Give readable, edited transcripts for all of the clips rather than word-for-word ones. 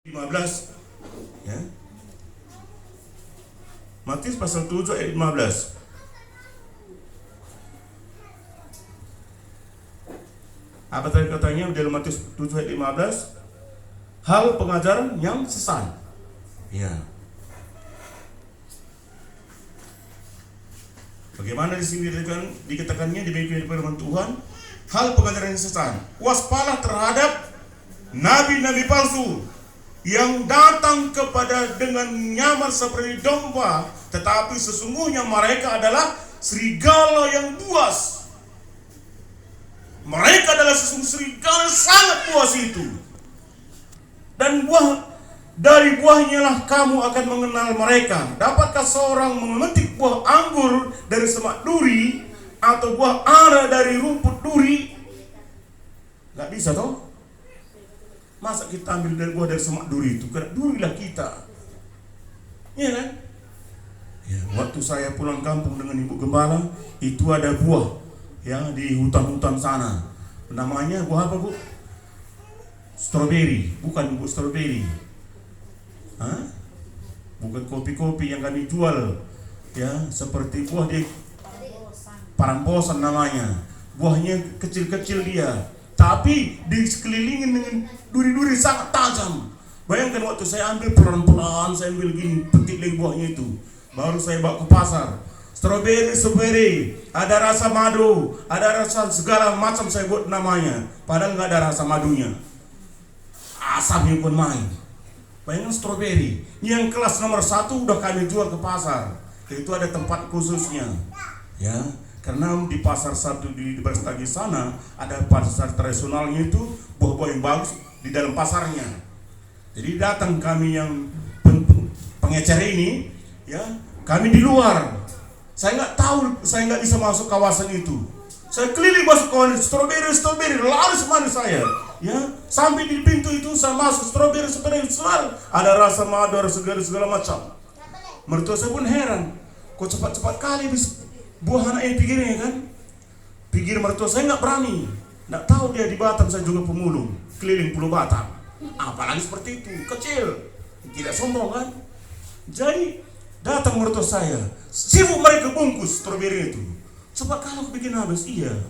15 ya. Matius pasal 7 ayat 15. Apa tadi katanya dalam Matius 7 ayat 15? Hal pengajaran yang sesat. Ya. Bagaimana di sini dikatakannya demikian firman Tuhan, hal pengajaran yang sesat. Waspada terhadap nabi-nabi palsu yang datang kepada dengan nyamar seperti domba, tetapi sesungguhnya mereka adalah serigala yang buas. Mereka adalah sesungguhnya serigala sangat buas itu. Dan dari buahnya lah kamu akan mengenal mereka. Dapatkah seorang memetik buah anggur dari semak duri, atau buah ara dari rumput duri? Gak bisa toh. Masa kita ambil dari buah dari semak duri itu? Karena durilah kita. Iya kan? Ya, waktu saya pulang kampung dengan ibu gembala, itu ada buah ya di hutan-hutan sana. Namanya buah apa, Bu? Stroberi. Bukan, Bu, stroberi. Hah? Bukan kopi-kopi yang kami jual. Ya, seperti buah di paramposan namanya. Buahnya kecil-kecil dia, tapi disekelilingin dengan duri-duri sangat tajam. Bayangkan waktu saya ambil pelan-pelan, saya ambil gini, petik lagi buahnya itu, baru saya bawa ke pasar. Strawberry, ada rasa madu, ada rasa segala macam saya buat namanya, padahal nggak ada rasa madunya. Asamnya pun main. Bayangkan strawberry, yang kelas nomor 1 udah kami jual ke pasar. Itu ada tempat khususnya, ya. Karena di pasar satu di Berstagi sana ada pasar tradisionalnya itu buah-buah yang bagus di dalam pasarnya. Jadi datang kami yang pengecer ini, ya, kami di luar. Saya nggak tahu, saya nggak bisa masuk kawasan itu. Saya keliling masuk kawasan strawberry, lari semana saya, ya, sampai di pintu itu saya masuk strawberry ada rasa madu, ada segala macam. Mertua saya pun heran, kok cepat-cepat kali buah anak ini pikirnya kan. Pikir mertua saya nggak berani, nggak tahu dia di Batam saya juga pemulung, keliling Pulau Batam. Apalagi seperti itu, kecil, tidak sombong kan. Jadi datang mertua saya, sibuk mereka bungkus stroberi itu. Cepat kalau bikin habis, iya.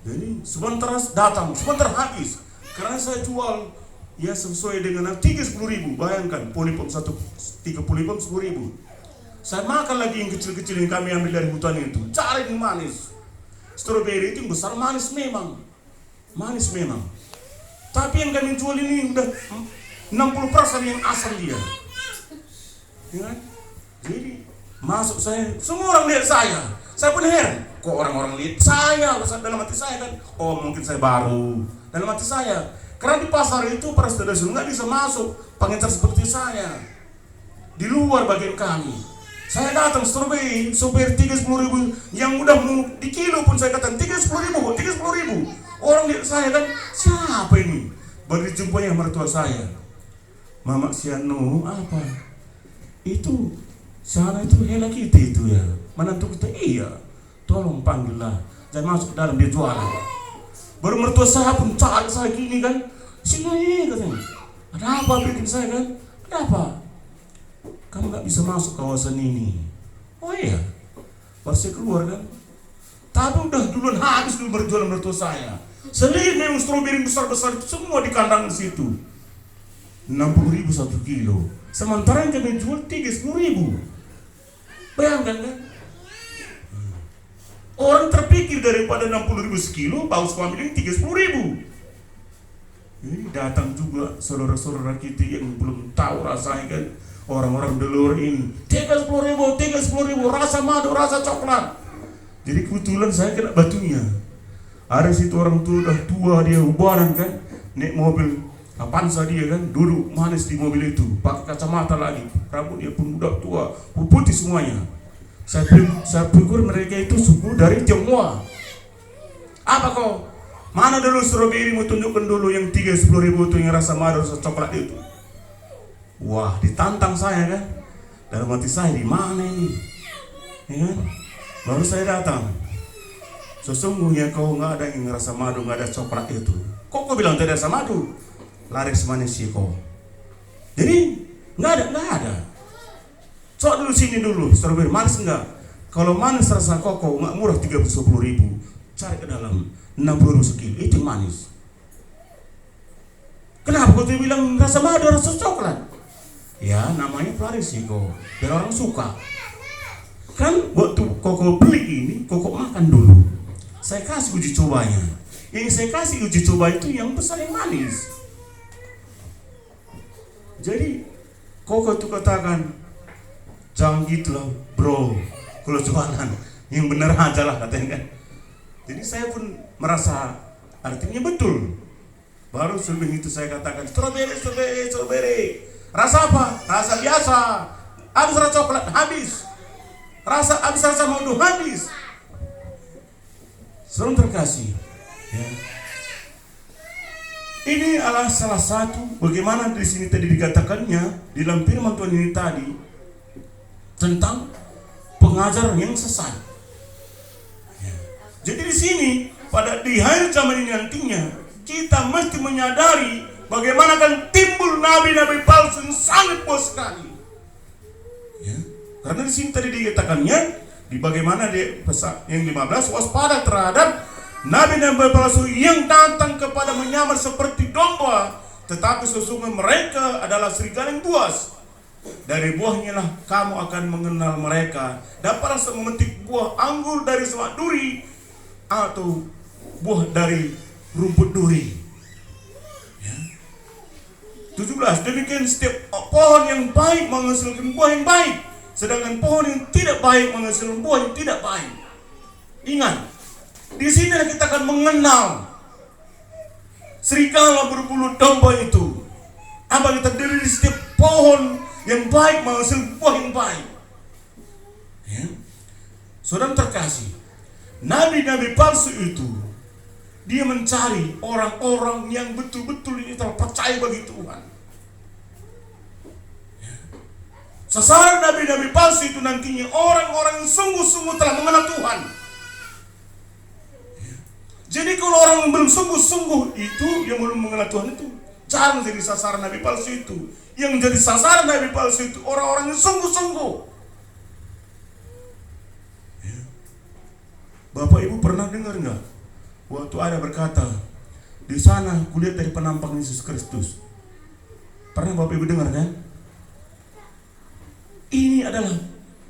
Jadi sebentar datang, sebentar habis. Karena saya jual ya sesuai dengan 30.000. Bayangkan, polipom 30 polipom 10.000. Saya makan lagi yang kecil-kecil yang kami ambil dari hutan itu. Cari yang manis. Stroberi itu yang besar, manis memang. Manis memang. Tapi yang kami jual ini udah 60% yang asal dia. Ya? Jadi masuk saya, semua orang lihat saya. Saya pun heran, kok orang-orang lihat saya? Dalam hati saya kan, oh mungkin saya baru. Dalam hati saya, karena di pasar itu para saudara nggak bisa masuk pengecer seperti saya. Di luar bagian kami. Saya datang strawberry 30.000, yang udah mau di kilo pun saya katakan 30.000. Orang lihat saya kan, siapa ini? Baru dijumpai yang mertua saya. Mama Siano, apa? Itu sana itu Hello Kitty itu ya. Menantu kita, iya. Tolong panggillah, jangan masuk ke dalam, dia jualan. Baru mertua saya pun cari saya gini kan, sini katanya. Ada apa bikin saya kan? Ada apa? Kamu gak bisa masuk kawasan ini. Oh iya, baru saya keluar kan. Tapi udah duluan habis dulu berjualan mertua saya. Selain yang stroberi besar-besar itu semua di kandang di situ. 60.000 1 kilo. Sementara yang kami jual 30.000. Bayangkan kan? Orang terpikir daripada 60.000 sekilo, bagus kami ini 30.000. Ini datang juga saudara-saudara kita yang belum tahu rasanya kan. Orang-orang di luar ini 30.000, rasa madu, rasa coklat. Jadi kebetulan saya kena batunya. Ada situ orang tua udah tua, dia ubanan kan, naik mobil Avanza dia kan, duduk manis di mobil itu, pakai kacamata lagi, rambut dia pun udah tua, putih semuanya. Saya pikir mereka itu suku dari Tionghoa. Apa kau? Mana dulu strawberry, mau tunjukkan dulu yang 30.000 itu yang rasa madu, rasa coklat itu. Wah, ditantang saya kan. Dalam hati saya, di mana ini? Ya kan? Baru saya datang. Sesungguhnya kau nggak ada yang rasa madu, nggak ada coklat itu. Kok kau bilang tidak ada rasa madu? Laris manis kau. Jadi nggak ada. Coba dulu sini dulu, strawberry manis enggak? Kalau manis rasa koko nggak murah 30-10 ribu, cari ke dalam 60 ribu sekilo, itu yang manis. Kenapa kau bilang rasa madu, rasa coklat? Ya namanya Plarisiko, biar orang suka. Kan waktu koko beli ini, koko makan dulu. Saya kasih uji cobanya. Yang saya kasih uji coba itu yang besar, yang manis. Jadi koko itu katakan, jangan gitu lah bro, kalau jualan yang benar aja lah katanya kan. Jadi saya pun merasa artinya betul. Baru sebelum itu saya katakan strawberry. Rasa apa? Rasa biasa. Habis rasa coklat, habis. Habis rasa madu, habis. Saudara terkasih, ya. Ini adalah salah satu bagaimana di sini tadi dikatakannya di dalam firman Tuhan ini tadi tentang pengajar yang sesat. Ya. Jadi di sini pada di akhir zaman ini nantinya kita mesti menyadari bagaimana akan timbul nabi-nabi palsu yang sangat bos sekali. Ya. Karena di sini tadi dikatakannya di bagaimana di pasal yang 15, waspada terhadap nabi-nabi palsu yang datang kepada menyamar seperti domba, tetapi sesungguhnya mereka adalah serigala yang buas. Dari buahnya lah kamu akan mengenal mereka. Dapat rasa memetik buah anggur dari semak duri atau buah dari rumput duri. Ya. 17. Demikian setiap pohon yang baik menghasilkan buah yang baik, sedangkan pohon yang tidak baik menghasilkan buah yang tidak baik. Ingat, di sini kita akan mengenal serigala berbulu domba itu. Apa yang terdiri di setiap pohon yang baik menghasilkan buah yang baik. Ya. Saudara terkasih, nabi-nabi palsu itu dia mencari orang-orang yang betul-betul ini terpercaya bagi Tuhan. Ya. Sasaran nabi-nabi palsu itu nantinya orang-orang yang sungguh-sungguh telah mengenal Tuhan. Ya. Jadi kalau orang yang belum sungguh-sungguh itu, yang belum mengenal Tuhan itu jarang jadi sasaran nabi palsu itu. Yang menjadi sasaran nabi palsu itu orang-orang yang sungguh-sungguh. Ya. Bapak Ibu pernah dengar nggak? Waktu ada berkata, di sana kulihat dari penampakan Yesus Kristus. Pernah Bapak Ibu dengar kan? Ini adalah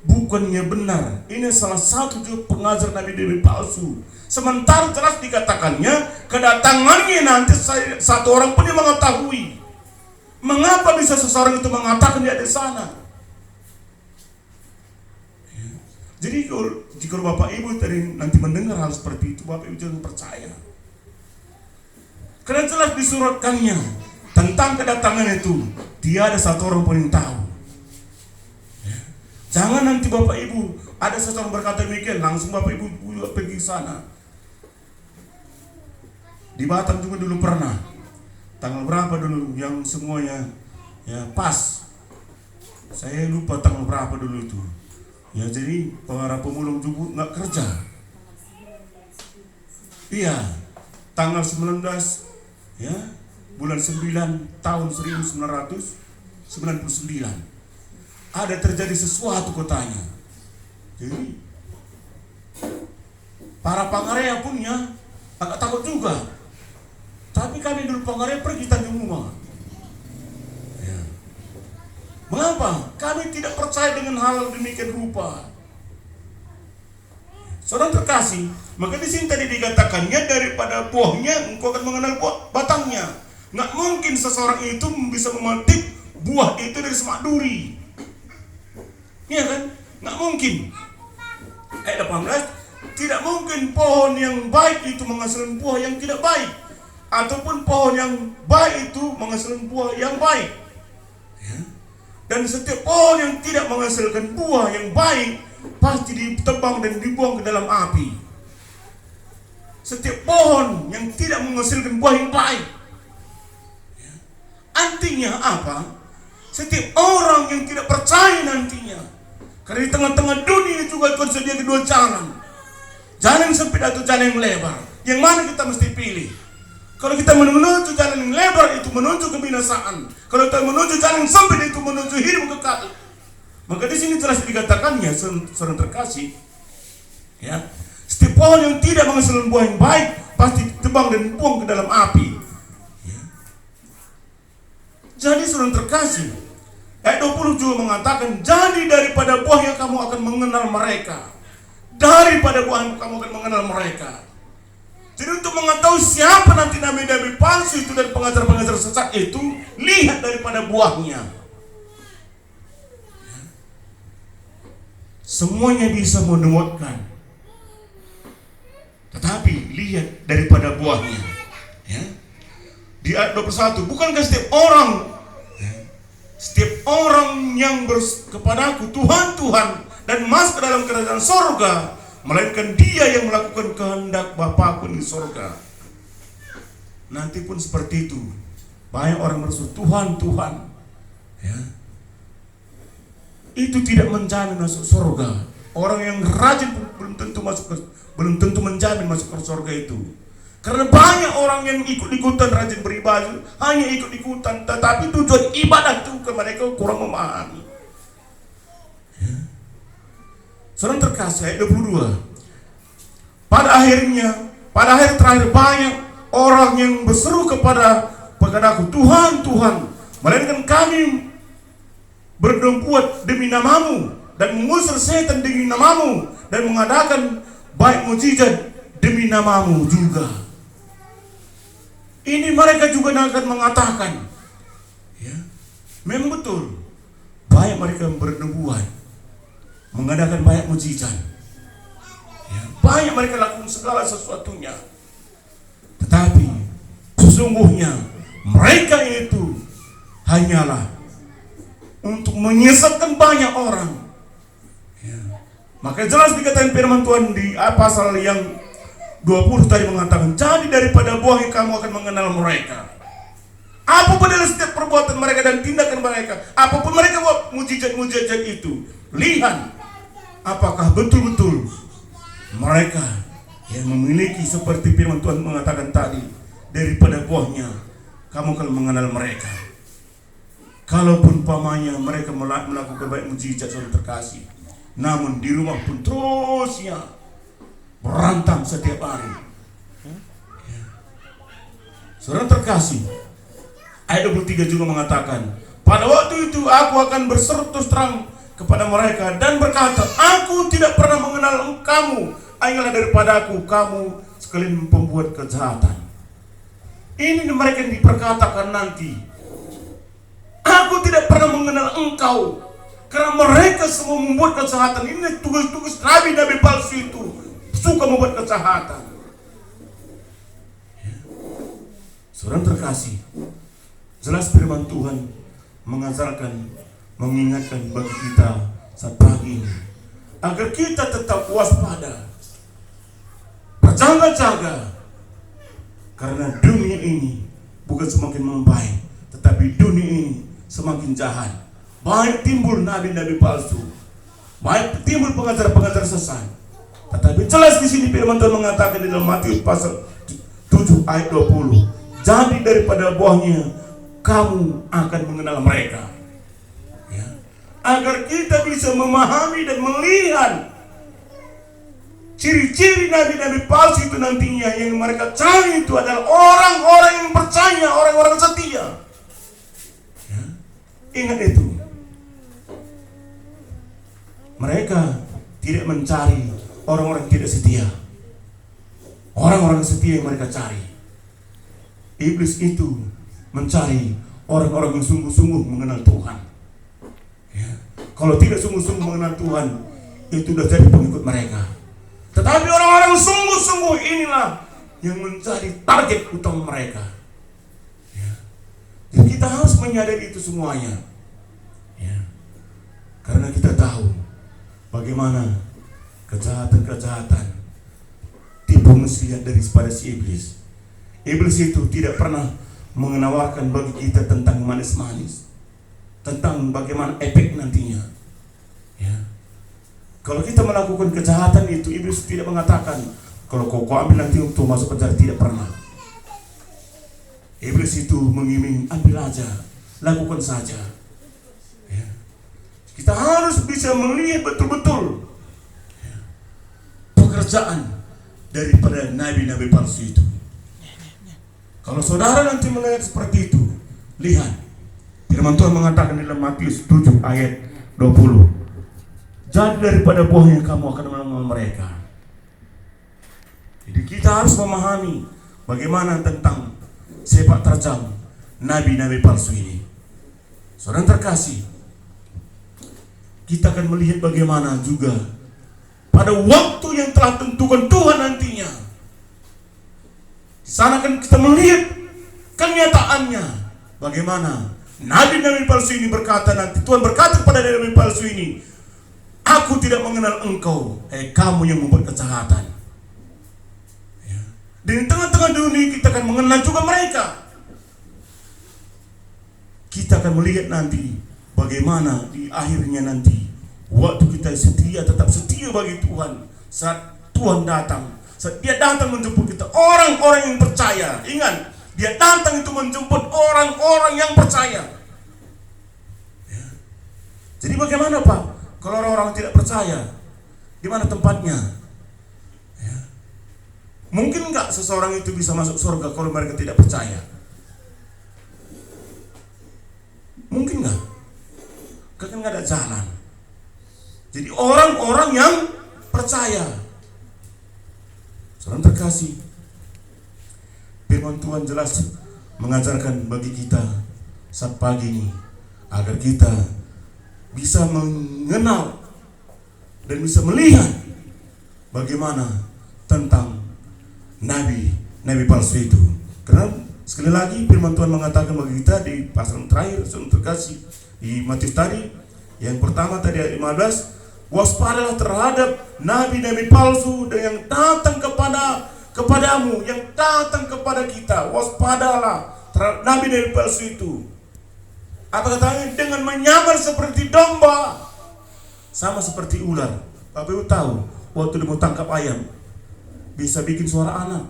bukannya benar. Ini salah satu juga pengajar nabi-nabi palsu. Sementara jelas dikatakannya kedatangannya nanti satu orang pun yang mengetahui. Mengapa bisa seseorang itu mengatakan dia di sana? Ya. Jadi jika Bapak Ibu tadi nanti mendengar hal seperti itu, Bapak Ibu jangan percaya. Karena jelas disuratkannya tentang kedatangan itu, tiada satu orang pun yang tahu. Ya. Jangan nanti Bapak Ibu ada seseorang berkata demikian, langsung Bapak Ibu pergi ke sana. Di Batam juga dulu pernah. Tanggal berapa dulu yang semuanya ya pas. Saya lupa tanggal berapa dulu itu. Ya jadi para pemulung juga nggak kerja. Iya, tanggal 19 ya bulan 9 tahun 1999 ada terjadi sesuatu kotanya. Jadi para Pangarea pun ya agak takut juga. Tapi kami dulu Pangarea pergi Tanjung Bunga. Ya. Mengapa? Kami tidak percaya dengan hal demikian rupa. Saudara terkasih, maka di sini tadi dikatakannya daripada buahnya engkau akan mengenal buah batangnya. Nggak mungkin seseorang itu bisa memetik buah itu dari semak duri. Iya kan? Nggak mungkin. Ayat 18, tidak mungkin pohon yang baik itu menghasilkan buah yang tidak baik. Ataupun pohon yang baik itu menghasilkan buah yang baik. Ya. Dan setiap pohon yang tidak menghasilkan buah yang baik pasti ditebang dan dibuang ke dalam api. Setiap pohon yang tidak menghasilkan buah yang baik. Ya. Artinya apa? Setiap orang yang tidak percaya nantinya. Karena di tengah-tengah dunia juga tersedia kedua jalan. Jalan yang sempit atau jalan yang lebar. Yang mana kita mesti pilih? Kalau kita menuju jalan yang lebar itu menuju kebinasaan. Kalau kita menuju jalan yang sempit itu menuju hidup kekal. Maka di sini jelas dikatakannya, saudara terkasih, ya, setiap pohon yang tidak menghasilkan buah yang baik pasti ditebang dan dibuang ke dalam api. Ya. Jadi saudara terkasih, ayat 20 juga mengatakan, jadi daripada buahnya kamu akan mengenal mereka. Daripada buahnya kamu akan mengenal mereka. Jadi untuk mengetahui siapa nanti nabi-nabi palsu itu dan pengajar-pengajar sesat itu, lihat daripada buahnya. Semuanya bisa menuatkan, tetapi lihat daripada buahnya. Ya. Di ayat 21, bukankah setiap orang yang kepadaku Tuhan, Tuhan, dan masuk ke dalam kerajaan sorga, melainkan dia yang melakukan kehendak Bapakku di sorga. Nanti pun seperti itu. Banyak orang berseru Tuhan, Tuhan, ya. Itu tidak menjamin masuk sorga. Orang yang rajin belum tentu menjamin masuk ke sorga itu. Karena banyak orang yang ikut-ikutan rajin beribadah, hanya ikut-ikutan, tetapi tujuan ibadah itu ke mereka kurang memahami. Ya. Saudara terkasih, ayat 22. Pada akhir terakhir banyak orang yang berseru kepadaku, Tuhan, Tuhan, melainkan kami berdebat demi namamu dan mengusir setan demi namamu dan mengadakan baik mujizat demi namamu juga. Ini mereka juga akan mengatakan, ya, memang betul, banyak mereka yang berdebat, mengadakan banyak mujizat, ya, banyak mereka lakukan segala sesuatunya, tetapi sesungguhnya mereka itu hanyalah untuk menyesatkan banyak orang. Ya. Maka jelas dikatakan firman Tuhan di pasal yang 20 tadi mengatakan, jadi daripada buahnya kamu akan mengenal mereka. Apapun adalah setiap perbuatan mereka dan tindakan mereka, apapun mereka buat mujizat-mujizat itu, lihat apakah betul-betul mereka yang memiliki seperti firman Tuhan mengatakan tadi, daripada buahnya kamu akan mengenal mereka. Kalaupun pamannya mereka melakukan baik mujizat, saudara terkasih, namun di rumah pun terus ya berantem setiap hari. Ya. Saudara terkasih, ayat 23 juga mengatakan, pada waktu itu aku akan berseru terus terang kepada mereka dan berkata, aku tidak pernah mengenal kamu, ayolah daripadaku kamu sekalian pembuat kejahatan. Ini mereka yang diperkatakan nanti, aku tidak pernah mengenal engkau, karena mereka semua membuat kejahatan. Ini tugas-tugas nabi-nabi palsu itu, suka membuat kejahatan. Ya. Saudara terkasih, jelas firman Tuhan mengajarkan, mengingatkan bagi kita saat pagi ini, agar kita tetap waspada, berjaga-jaga, karena dunia ini bukan semakin membaik, tetapi dunia ini semakin jahat. Baik timbul nabi-nabi palsu, baik timbul pengajar-pengajar sesat. Tetapi jelas di sini firman Tuhan mengatakan di dalam Matius pasal 7 ayat 20, jadi daripada buahnya kamu akan mengenal mereka. Ya. Agar kita bisa memahami dan melihat ciri-ciri nabi-nabi palsu itu nantinya, yang mereka cari itu adalah orang-orang yang percaya, orang-orang setia. Ya. Ingat itu. Mereka tidak mencari orang-orang tidak setia. Orang-orang setia yang mereka cari. Iblis itu mencari orang-orang yang sungguh-sungguh mengenal Tuhan. Ya. Kalau tidak sungguh-sungguh mengenal Tuhan, itu sudah jadi pengikut mereka. Tetapi orang-orang sungguh-sungguh inilah yang menjadi target utama mereka. Ya. Jadi kita harus menyadari itu semuanya. Ya. Karena kita tahu bagaimana kejahatan-kejahatan tipu muslihat daripada si iblis. Iblis itu tidak pernah menawarkan bagi kita tentang manis-manis, tentang bagaimana efek nantinya. Ya. Kalau kita melakukan kejahatan itu, iblis tidak mengatakan kalau kau ambil nanti untuk masuk penjara, tidak pernah. Iblis itu mengiming, ambil aja, lakukan saja. Ya. Kita harus bisa melihat betul-betul pekerjaan daripada nabi-nabi palsu itu. Kalau saudara nanti melihat seperti itu, lihat firman Tuhan mengatakan dalam Matius 7 ayat 20, jadi daripada buahnya kamu akan mengenal mereka. Jadi kita harus memahami bagaimana tentang sepak terjang nabi-nabi palsu ini. Saudara terkasih, kita akan melihat bagaimana juga pada waktu yang telah tentukan Tuhan nantinya. Di sana kan kita melihat kenyataannya bagaimana nabi-nabi palsu ini berkata, nanti Tuhan berkata kepada nabi palsu ini, aku tidak mengenal engkau, kamu yang membuat kejahatan. Dan di tengah-tengah dunia kita akan mengenal juga mereka. Kita akan melihat nanti bagaimana di akhirnya nanti, waktu kita setia, tetap setia bagi Tuhan, saat Tuhan datang, saat Dia datang menjemput kita, orang-orang yang percaya. Ingat, Dia datang itu menjemput orang-orang yang percaya. Ya. Jadi bagaimana Pak kalau orang-orang tidak percaya? Di mana tempatnya? Mungkin enggak seseorang itu bisa masuk surga kalau mereka tidak percaya? Mungkin enggak? Kan enggak ada jalan. Jadi orang-orang yang percaya. Saudara terkasih, firman Tuhan jelas mengajarkan bagi kita saat pagi ini, agar kita bisa mengenal dan bisa melihat bagaimana tentang nabi palsu itu. Karena sekali lagi firman Tuhan mengatakan bagi kita di pasal terakhir, saudara terkasih, di Matius tadi, yang pertama tadi ayat 15, waspadalah terhadap nabi-nabi palsu dan yang datang kepadamu, yang datang kepada kita. Waspadalah terhadap nabi-nabi palsu itu. Apa katanya? Dengan menyamar seperti domba, sama seperti ular. Bapak Ibu tahu, waktu dia mau tangkap ayam, bisa bikin suara anak,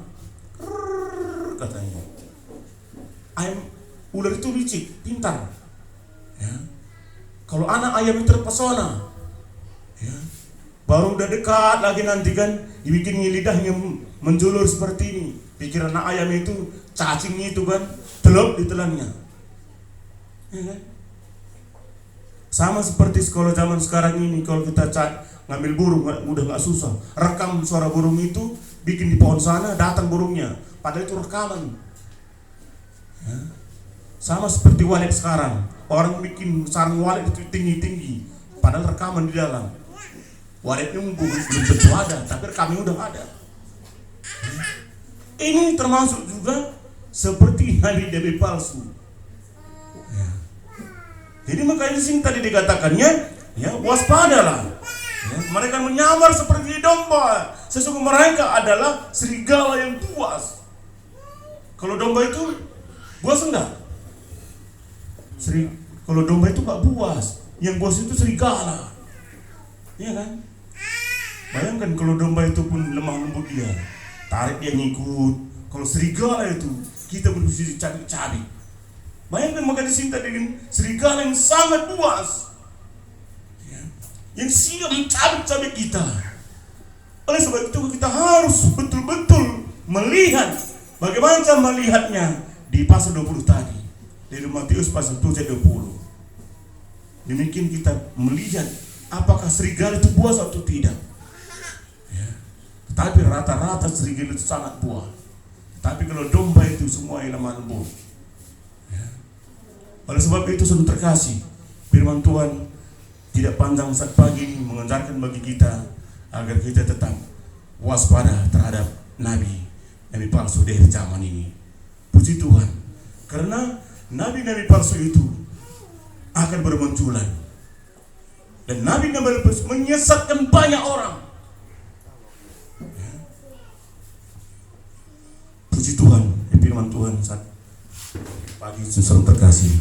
katanya. Ular itu licik, pintar. Ya. Kalau anak ayam itu terpesona, ya. Baru udah dekat lagi nanti kan, dibikin lidahnya menjulur seperti ini. Pikir anak ayam itu cacingnya itu kan, telop ditelannya. Ya kan? Sama seperti sekolah zaman sekarang ini, kalau kita ngambil burung udah nggak susah, rekam suara burung itu, bikin di pohon sana, datang burungnya, padahal itu rekaman. Ya. Sama seperti walet sekarang, orang bikin sarang walet itu tinggi-tinggi, padahal rekaman di dalam. Waletnya belum tentu ada, tapi rekamnya udah ada. Ya. Ini termasuk juga seperti nabi-nabi palsu. Ya. Jadi makanya di sini tadi dikatakannya, ya waspadalah. Ya, mereka menyamar seperti domba, sesungguhnya mereka adalah serigala yang buas. Kalau domba itu buas enggak? Kalau domba itu enggak buas, yang buas itu serigala. Iya kan? Bayangkan kalau domba itu pun lemah lembut dia, tarik dia ngikut. Kalau serigala itu kita berusaha dicabik-cabik. Bayangkan maka di sini tadi kan serigala yang sangat buas, yang siap mencabik-cabik kita. Oleh sebab itu kita harus betul-betul melihat bagaimana cara melihatnya di pasal 20 tadi, dari Matius pasal 7 ayat 20. Demikian kita melihat apakah serigala itu buas atau tidak. Ya. Tetapi rata-rata serigala itu sangat buas. Tapi kalau domba itu semua lemah lembut. Ya. Oleh sebab itu saudara terkasih, firman Tuhan tidak panjang saat pagi ini mengajarkan bagi kita agar kita tetap waspada terhadap nabi palsu dari zaman ini. Puji Tuhan, karena nabi-nabi palsu itu akan bermunculan, dan nabi-nabi palsu menyesatkan banyak orang. Ya. Puji Tuhan, firman Tuhan saat pagi saudara terkasih.